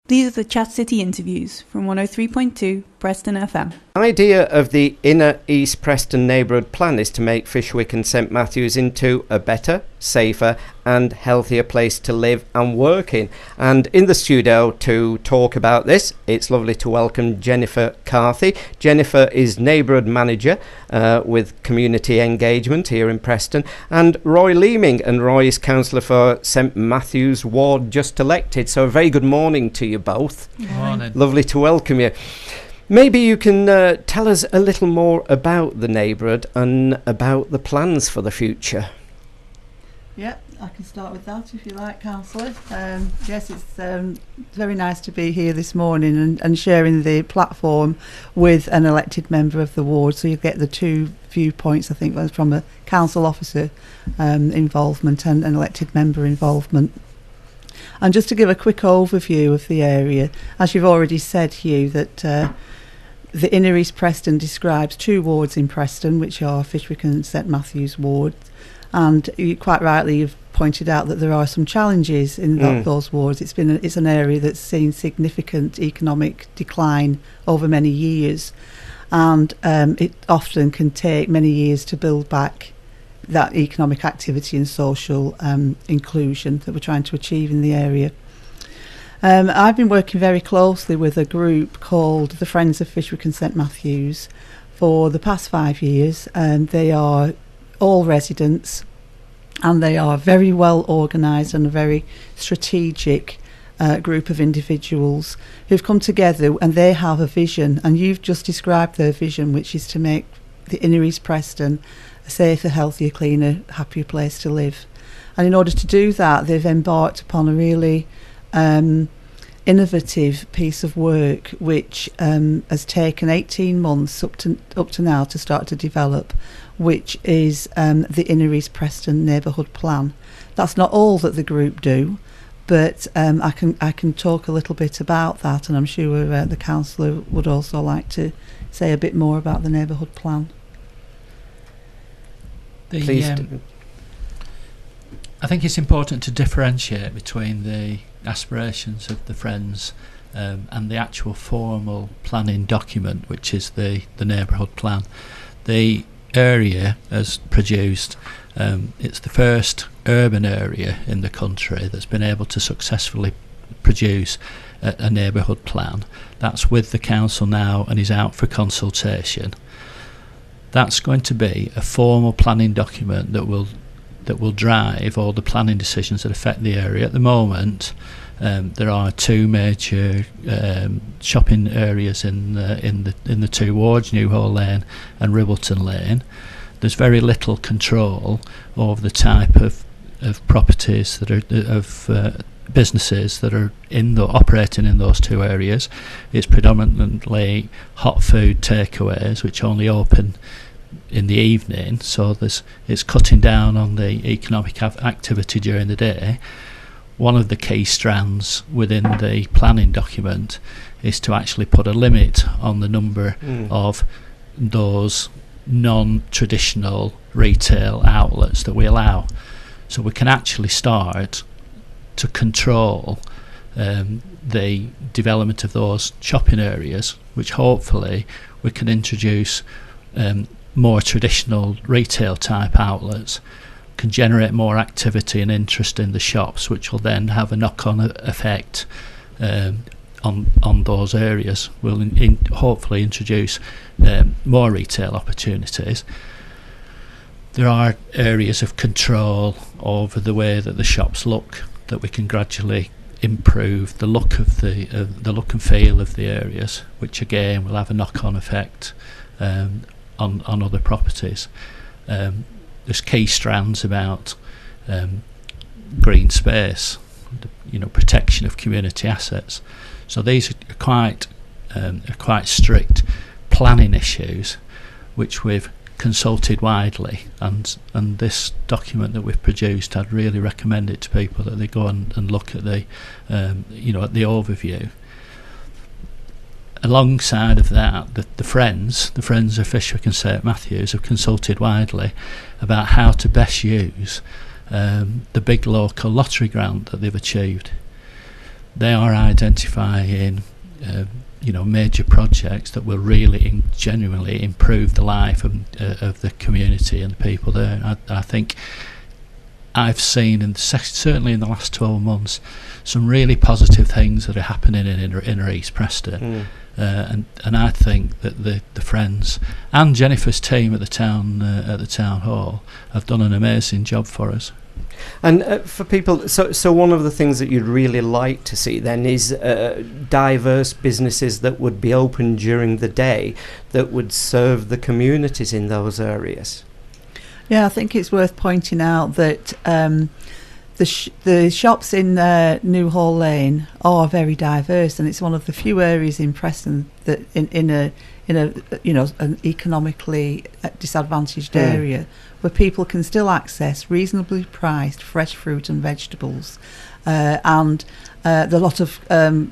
These are the Chat City interviews from 103.2 Preston FM. The idea of the Inner East Preston Neighbourhood Plan is to make Fyshwick and St Matthews into a better, safer and healthier place to live and work in. And in the studio to talk about this, it's lovely to welcome Jennifer Carthey. Jennifer is Neighbourhood Manager with Community Engagement here in Preston, and Roy Leeming, and Roy is Councillor for St Matthews Ward, just elected. So a very good morning to you both. Good morning. Lovely to welcome you. Maybe you can tell us a little more about the neighbourhood and about the plans for the future. Yeah, I can start with that if you like, Councillor. Yes, it's very nice to be here this morning and sharing the platform with an elected member of the ward, so you get the two viewpoints, I think, from a council officer involvement and an elected member involvement. And just to give a quick overview of the area, as you've already said, Hugh, that the Inner East Preston describes two wards in Preston, which are Fyshwick and St Matthews wards, and you quite rightly you've pointed out that there are some challenges in those wards. It's an area that's seen significant economic decline over many years, and it often can take many years to build back that economic activity and social inclusion that we're trying to achieve in the area. I've been working very closely with a group called the Friends of Fyshwick and St Matthews for the past 5 years. They are all residents, and they are very well organised and a very strategic group of individuals who've come together, and they have a vision, and you've just described their vision, which is to make the Inner East Preston a safer, healthier, cleaner, happier place to live. And in order to do that, they've embarked upon a really innovative piece of work which has taken 18 months up to now to start to develop, which is the Inner East Preston Neighbourhood Plan. That's not all that the group do, but I can talk a little bit about that, and I'm sure the councillor would also like to say a bit more about the neighbourhood plan. Please. I think it's important to differentiate between the aspirations of the Friends and the actual formal planning document, which is the neighbourhood plan. The area has produced, it's the first urban area in the country that's been able to successfully produce a neighbourhood plan. That's with the council now and is out for consultation. That's going to be a formal planning document that will drive all the planning decisions that affect the area. At the moment, there are two major shopping areas in the two wards, Newhall Lane and Ribbleton Lane. There's very little control over the type of properties that are businesses that are operating in those two areas. It's predominantly hot food takeaways, which only open in the evening, so it's cutting down on the economic activity during the day. One of the key strands within the planning document is to actually put a limit on the number of those non-traditional retail outlets that we allow, so we can actually start to control the development of those shopping areas, which hopefully we can introduce more traditional retail type outlets, can generate more activity and interest in the shops, which will then have a knock-on effect on those areas. We'll hopefully introduce more retail opportunities. There are areas of control over the way that the shops look that we can gradually improve the look of the look and feel of the areas, which again will have a knock-on effect on other properties. There's key strands about green space, protection of community assets. So these are quite strict planning issues, which we've consulted widely, and this document that we've produced, I'd really recommend it to people that they go and look at the at the overview. Alongside of that, the Friends of Fyshwick and St Matthews have consulted widely about how to best use the big local lottery grant that they've achieved. they are identifying major projects that will really genuinely improve the life of the community and the people there. I think I've seen, certainly in the last 12 months, some really positive things that are happening in inner East Preston. And I think that the Friends and Jennifer's team at the town hall have done an amazing job for us. And for people, so one of the things that you'd really like to see then is diverse businesses that would be open during the day that would serve the communities in those areas. Yeah, I think it's worth pointing out that the shops in New Hall Lane are very diverse, and it's one of the few areas in Preston that in an economically disadvantaged area where people can still access reasonably priced fresh fruit and vegetables, and there are a lot of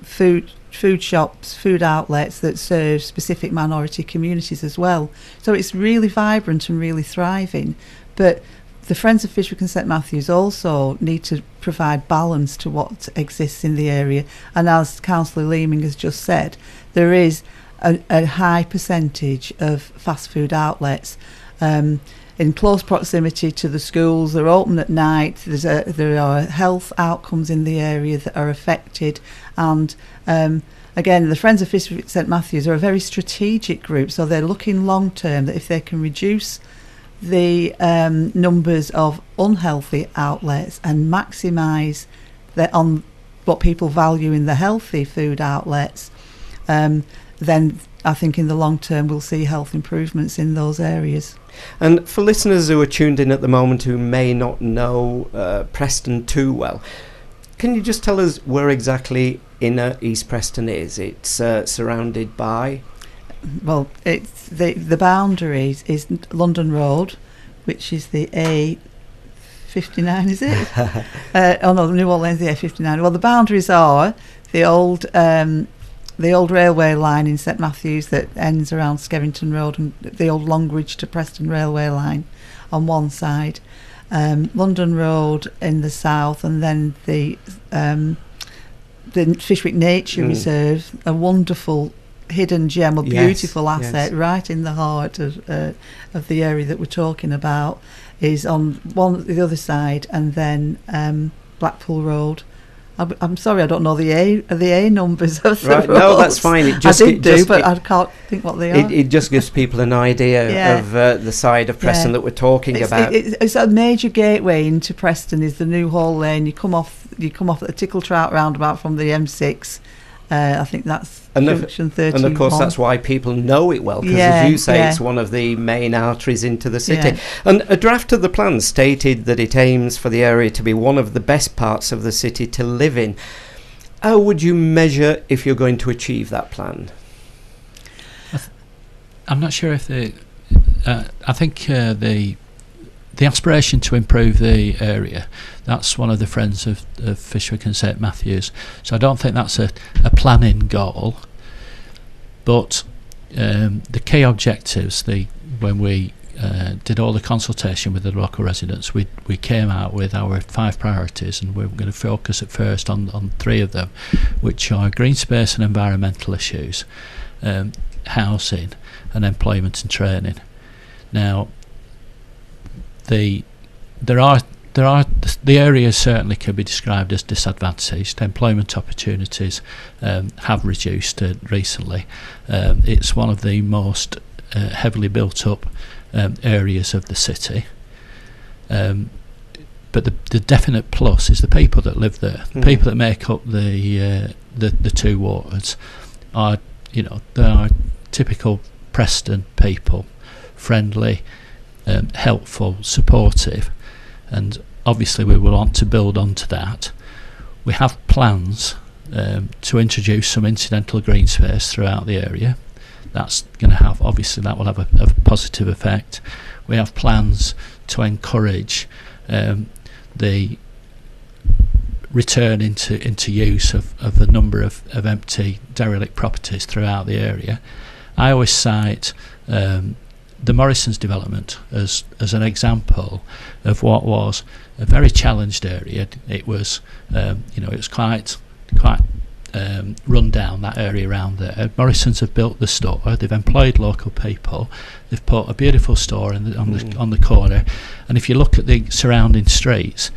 food shops, food outlets that serve specific minority communities as well. So it's really vibrant and really thriving. But the Friends of Fishwick and St Matthews also need to provide balance to what exists in the area. And as Councillor Leeming has just said, there is a high percentage of fast food outlets in close proximity to the schools. They're open at night. There are health outcomes in the area that are affected. And again, the Friends of Fishwick St Matthews are a very strategic group, so they're looking long term that if they can reduce the numbers of unhealthy outlets and maximise on what people value in the healthy food outlets, then I think in the long term we'll see health improvements in those areas. And for listeners who are tuned in at the moment who may not know Preston too well, can you just tell us where exactly inner East Preston is? It's surrounded by... Well, it's the boundaries is London Road, which is the A59, is it? New Orleans, the A59. Well, the boundaries are the old railway line in St Matthews that ends around Skevington Road, and the old Longridge to Preston railway line on one side, London Road in the south, and then the Fishwick Nature Reserve, a wonderful hidden gem, a beautiful asset right in the heart of the area that we're talking about, is on the other side, and then Blackpool Road. I'm sorry, I don't know the A numbers of the roads. No, that's fine. I can't think what they are. It just gives people an idea of the side of Preston that we're talking about. It's a major gateway into Preston. Is the New Hall Lane. You come off at the Tickle Trout roundabout from the M6. I think that's junction 31. And of course that's why people know it well, because as you say, it's one of the main arteries into the city. Yeah. And a draft of the plan stated that it aims for the area to be one of the best parts of the city to live in. How would you measure if you're going to achieve that plan? I'm not sure if I think the aspiration to improve the area, that's one of the Friends of Fishwick and St Matthews. So I don't think that's a planning goal. But the key objectives, when we did all the consultation with the local residents, we came out with our 5 priorities, and we're going to focus at first on 3 of them, which are green space and environmental issues, housing, and employment and training. Now, the areas certainly can be described as disadvantaged. Employment opportunities have reduced recently. It's one of the most heavily built up areas of the city. But the definite plus is the people that live there. The people that make up the 2 wards are, they are typical Preston people, friendly, helpful, supportive, and obviously we will want to build onto that. We have plans to introduce some incidental green space throughout the area. That's going to have, obviously that will have a positive effect. We have plans to encourage the return into use of a number of empty derelict properties throughout the area. I always cite the Morrison's development as an example of what was a very challenged area. It was it was quite run down that area around there. Morrison's have built the store. They've employed local people. They've put a beautiful store on the corner. And if you look at the surrounding streets,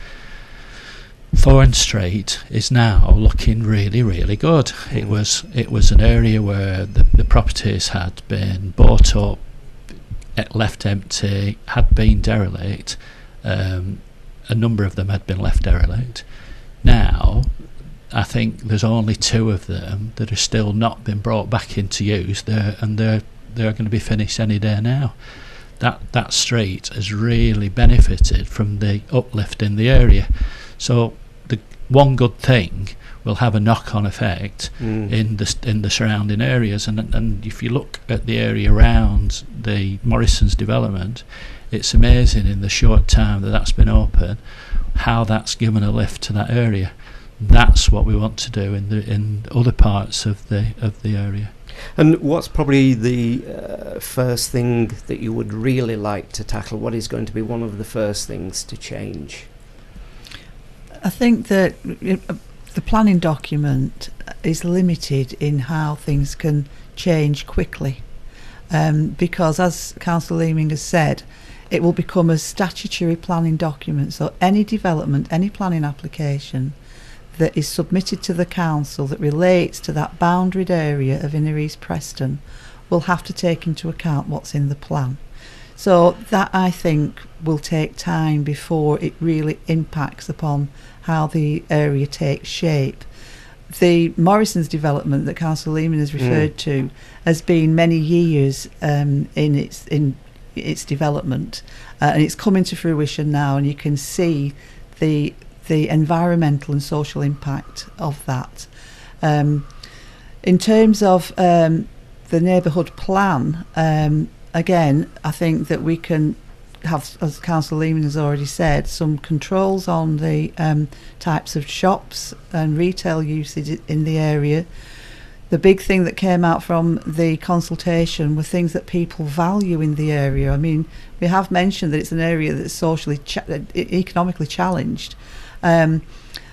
Thorn Street is now looking really, really good. It was an area where the properties had been bought up, left empty, had been derelict. A number of them had been left derelict. Now, I think there's only 2 of them that have still not been brought back into use. They're going to be finished any day now. That street has really benefited from the uplift in the area. So the one good thing will have a knock-on effect in the surrounding areas. And if you look at the area around the Morrison's development, it's amazing in the short time that's been open how that's given a lift to that area. That's what we want to do in other parts of the area. And what's probably the first thing that you would really like to tackle? What is going to be one of the first things to change? I think that the planning document is limited in how things can change quickly, because as Councillor Leeming has said, it will become a statutory planning document. So any development, any planning application that is submitted to the council that relates to that boundaried area of Inner East Preston will have to take into account what's in the plan. So that, I think, will take time before it really impacts upon how the area takes shape. The Morrison's development that Councillor Lehman has referred to has been many years in its development, and it's coming to fruition now, and you can see the environmental and social impact of that. In terms of the neighbourhood plan, again, I think that we can have, as Councillor Lehman has already said, some controls on the types of shops and retail usage in the area. The big thing that came out from the consultation were things that people value in the area. I mean, we have mentioned that it's an area that's socially, economically challenged, and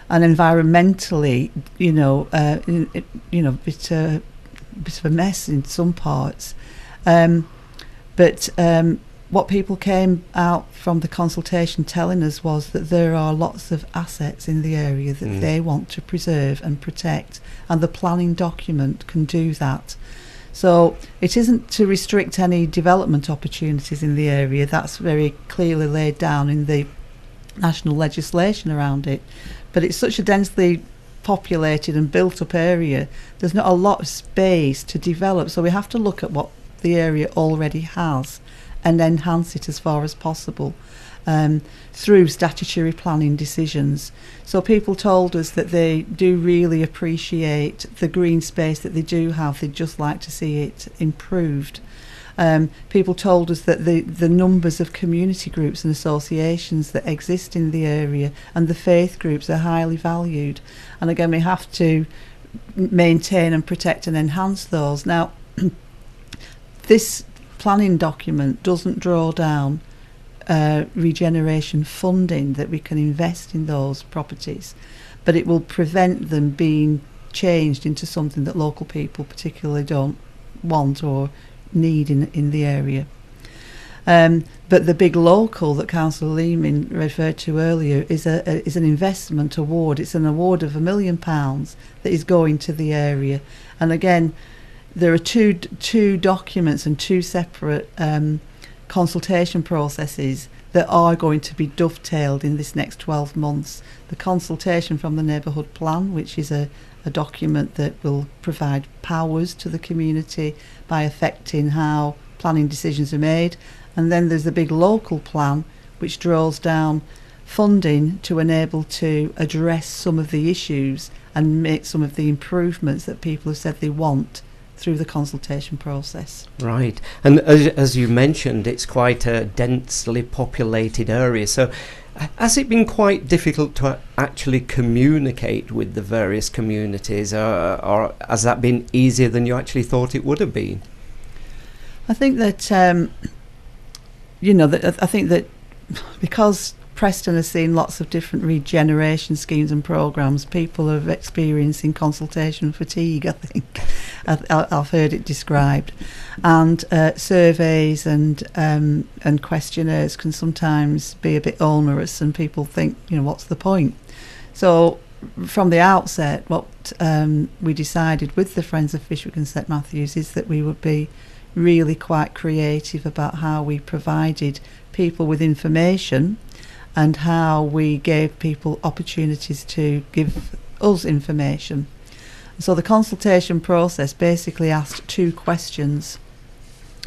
environmentally, bit of a mess in some parts. But what people came out from the consultation telling us was that there are lots of assets in the area that they want to preserve and protect, and the planning document can do that. So it isn't to restrict any development opportunities in the area. That's very clearly laid down in the national legislation around it. But it's such a densely populated and built up area, there's not a lot of space to develop. So we have to look at what the area already has and enhance it as far as possible through statutory planning decisions. So people told us that they do really appreciate the green space that they do have. They'd just like to see it improved. People told us that the numbers of community groups and associations that exist in the area and the faith groups are highly valued. And again, we have to maintain and protect and enhance those. Now, this planning document doesn't draw down regeneration funding that we can invest in those properties, but it will prevent them being changed into something that local people particularly don't want or need in the area. But the big local that Councillor Leeming referred to earlier is an investment award. It's an award of £1 million that is going to the area. And again, there are two documents and two separate consultation processes that are going to be dovetailed in this next 12 months. The consultation from the neighbourhood plan, which is a document that will provide powers to the community by affecting how planning decisions are made. And then there's the big local plan, which draws down funding to enable to address some of the issues and make some of the improvements that people have said they want through the consultation process. Right. And as you mentioned, it's quite a densely populated area. So has it been quite difficult to actually communicate with the various communities, or has that been easier than you actually thought it would have been? I think that, I think that because Preston has seen lots of different regeneration schemes and programmes. People are experiencing consultation fatigue, I think. I've heard it described. And surveys and questionnaires can sometimes be a bit onerous, and people think, what's the point? So from the outset, what we decided with the Friends of Fishwick and St Matthews is that we would be really quite creative about how we provided people with information and how we gave people opportunities to give us information. So the consultation process basically asked 2 questions,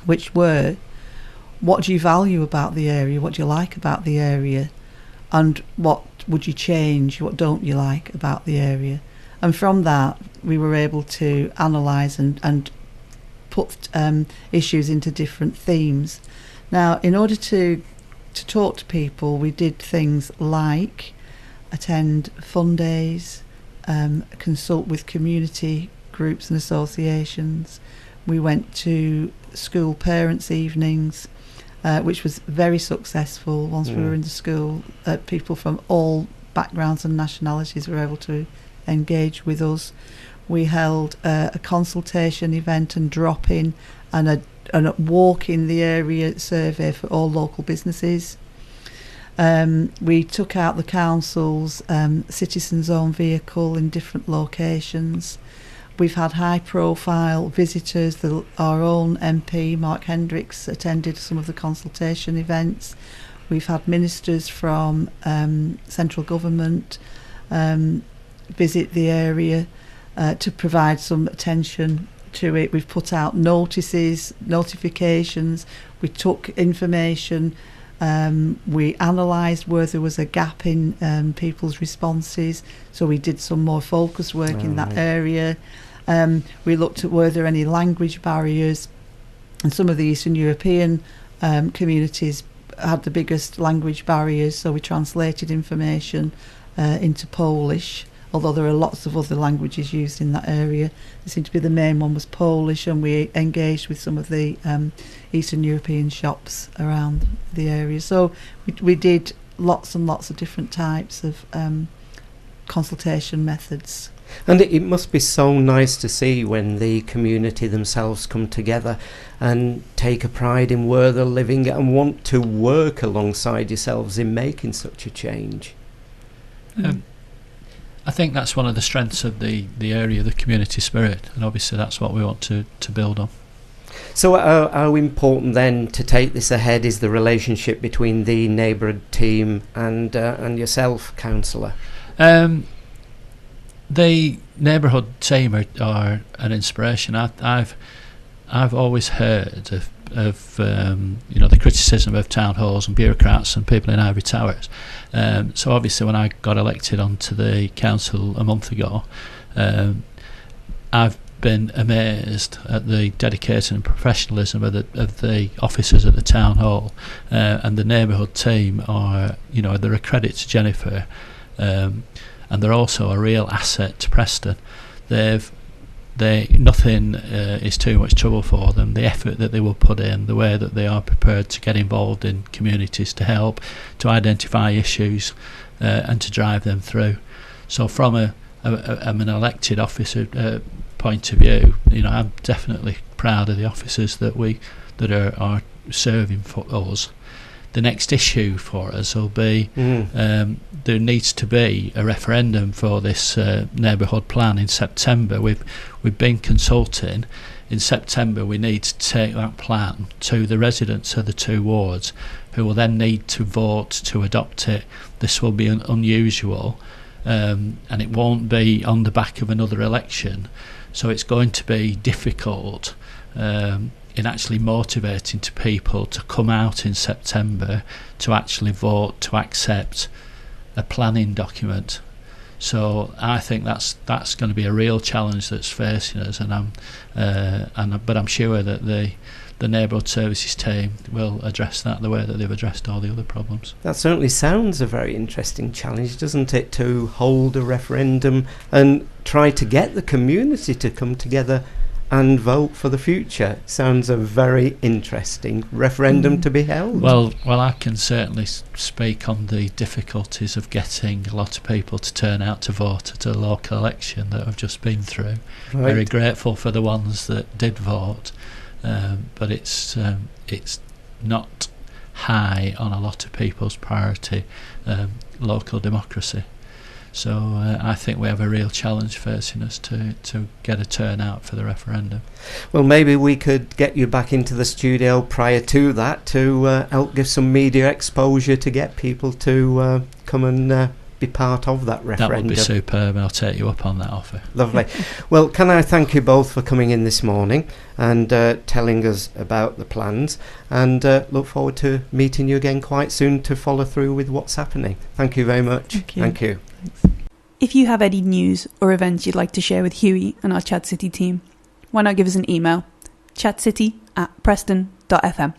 which were, what do you value about the area, what do you like about the area, and what would you change, what don't you like about the area? And from that we were able to analyse and put issues into different themes. Now, in order to talk to people, we did things like attend fun days, consult with community groups and associations. We went to school parents' evenings, which was very successful. Once we were in the school, people from all backgrounds and nationalities were able to engage with us. We held a consultation event and drop-in and a walk in the area survey for all local businesses. We took out the council's citizens' own vehicle in different locations. We've had high-profile visitors. Our own MP, Mark Hendricks, attended some of the consultation events. We've had ministers from central government visit the area to provide some attention to it. We've put out notifications. We took information. We analysed where there was a gap in people's responses, so we did some more focused work in that area. We looked at were there any language barriers, and some of the Eastern European communities had the biggest language barriers, so we translated information into Polish, although there are lots of other languages used in that area. It seemed to be the main one was Polish, and we engaged with some of the Eastern European shops around the area. So we did lots and lots of different types of consultation methods. And it must be so nice to see when the community themselves come together and take a pride in where they're living and want to work alongside yourselves in making such a change. I think that's one of the strengths of the area, the community spirit, and obviously that's what we want to build on. So how important then to take this ahead is the relationship between the neighbourhood team and yourself, councillor? The neighbourhood team are an inspiration. I've always heard of the criticism of town halls and bureaucrats and people in ivory towers. So obviously when I got elected onto the council a month ago, I've been amazed at the dedication and professionalism of the officers at the town hall, and the neighbourhood team are, they're a credit to Jennifer, and they're also a real asset to Preston. Nothing is too much trouble for them. The effort that they will put in, the way that they are prepared to get involved in communities to help, to identify issues, and to drive them through. So from an elected officer point of view, I'm definitely proud of the officers that are serving for us. The next issue for us will be there needs to be a referendum for this neighbourhood plan in September. We've been consulting. In September we need to take that plan to the residents of the 2 wards, who will then need to vote to adopt it. This will be unusual, and it won't be on the back of another election, so it's going to be difficult in actually motivating to people to come out in September to actually vote to accept a planning document. So I think that's going to be a real challenge that's facing us, but I'm sure that the neighbourhood services team will address that the way that they've addressed all the other problems. That certainly sounds a very interesting challenge, doesn't it, to hold a referendum and try to get the community to come together and vote for the future. Sounds a very interesting referendum to be held. Well, I can certainly speak on the difficulties of getting a lot of people to turn out to vote at a local election that I've just been through. Right. Very grateful for the ones that did vote, but it's not high on a lot of people's priority, local democracy. So I think we have a real challenge facing us to get a turnout for the referendum. Well, maybe we could get you back into the studio prior to that to help give some media exposure to get people to come and be part of that referendum. That would be superb. I'll take you up on that offer. Lovely. Well, can I thank you both for coming in this morning and telling us about the plans, and look forward to meeting you again quite soon to follow through with what's happening. Thank you very much. Thank you. If you have any news or events you'd like to share with Hughie and our Chat City team, why not give us an email, chatcity@preston.fm.